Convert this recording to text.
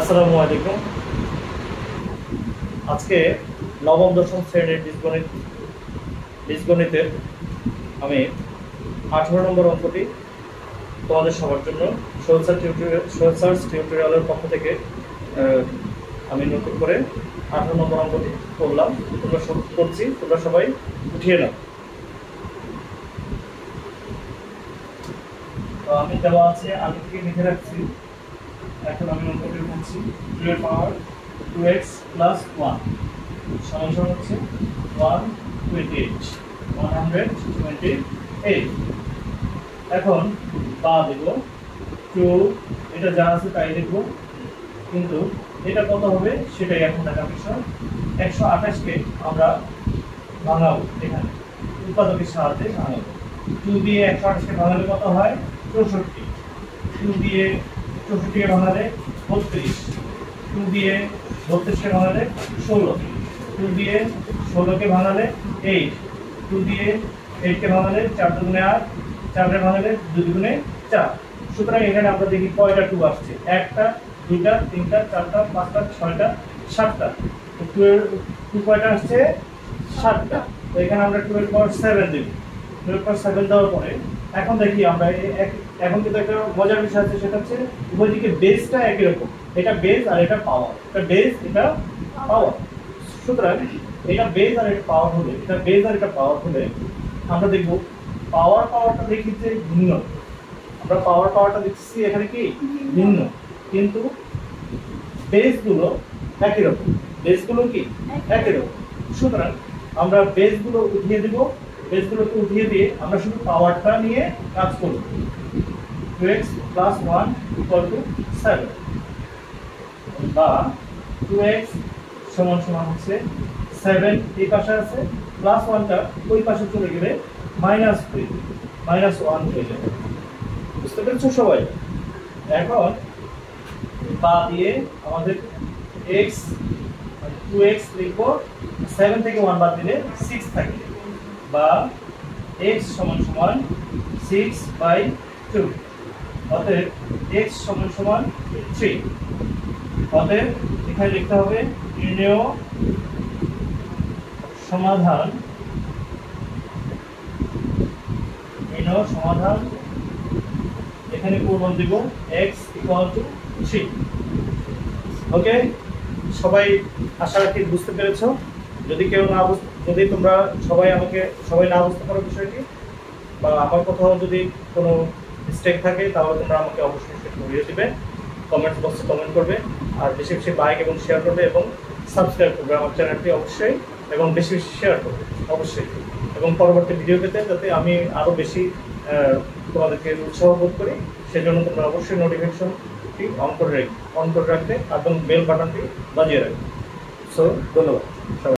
আসসালামু আলাইকুম। আজকে নবম দশম শ্রেণীর বীজগণিতের আমি 18 নম্বর অঙ্কটি তোমাদের সবার জন্য সোহেল স্যার টিউটোরিয়ালের পক্ষ থেকে আমি নতুন করে 18 নম্বর অঙ্কটি করলাম। তোমরা সবাই উঠিয়ে নাও। তো আমি দেওয়া আছে আগে থেকে লিখে রাখছি। এখন আমি অঙ্কটি করছি 2 এর পাওয়ার 2x প্লাস 1 সমান সমান হচ্ছে 128 এখন বা দেব 2 এটা যা আছে তাই লিখব, কিন্তু এটা কত হবে সেটাই এখন দেখার বিষয়। 128 কে আমরা ভাঙাবো, এখানে উৎপাদকের সাহায্যে ভাঙাবো। 2 দিয়ে 128 কে ভাঙালে কত হয় 64, 2 দিয়ে 64 কে ভাঙালে 32, 2 দিয়ে 32 কে ভাঙালে 16, 2 দিয়ে 16 কে ভাঙালে 8, 2 দিয়ে 8 কে ভাঙালে 4 দুগুণে 8, 4 কে ভাঙালে 2 দুগুণে 4। সুতরাং এখানে আমরা দেখি কয়টা 2 আসছে, একটা, দুইটা, তিনটা, চারটা, পাঁচটা, ছয়টা, সাতটা। তো 2 এর 2 কয়টা আসছে 7টা। তো এখানে আমরা 2 এর পাওয়ার 7 দেব। 2 এর পাওয়ার 7 দেওয়ার পরে এখন দেখি আমরা এখন কিন্তু একটা মজার বিষয় আছে, সেটা হচ্ছে উভয় দিকে বেসটা একই রকম। এটা বেস আর এটা পাওয়ার, এটা বেস এটা পাওয়ার। সুতরাং এটা বেস আর এটা পাওয়ার হলে, এটা বেস আর এটা পাওয়ার হলে আমরা দেখব পাওয়ারটা দেখি যে ভিন্ন। আমরা পাওয়ারটা দেখছি এখানে কি ভিন্ন, কিন্তু বেসগুলো একই রকম। বেসগুলো কি একই রকম। সুতরাং আমরা বেসগুলো উঠিয়ে দেব। বেসগুলোকে উঠিয়ে দিয়ে আমরা শুধু পাওয়ারটা নিয়ে কাজ করব। 2x plus 1 equal to 7 বা 2x সমান সমান হচ্ছে 7 এই পাশে আছে, প্লাস 1টা ওই পাশে চলে গেলে -3 -1 হয়ে যাবে। বুঝতে পেরেছো সবাই? এখন বা দিয়ে আমাদের x 2x লিখবো, 7 থেকে 1 বাদ দিলে 6 থাকে, বা x সমান সমান 6/2। অতএব x সমান সমান 3। অতএব এখানে লিখতে হবে নির্ণেয় সমাধান। এখানে প্রমাণ দিব x = 3। ওকে, সবাই আশা রাখি বুঝতে পেরেছো। যদি তোমরা সবাই না বুঝতে পারো বিষয়টি, বা আমার কোথাও যদি কোনো মিস্টেক থাকে, তাহলে তোমরা আমাকে অবশ্যই সেটা বলে দিবে, কমেন্ট বক্সে কমেন্ট করবে, আর বেশি বেশি লাইক এবং শেয়ার করবে, এবং সাবস্ক্রাইব করবে আমার চ্যানেলটি অবশ্যই, এবং বেশি বেশি শেয়ার করবে অবশ্যই, এবং পরবর্তী ভিডিও পেতে যাতে আমি আরও বেশি তোমাদেরকে উৎসাহ বোধ করি, সেজন্য তোমরা অবশ্যই নোটিফিকেশনটি অন করে রাখবে এবং বেল বাটনটি বাজিয়ে রাখবে। সো ধন্যবাদ সবাই।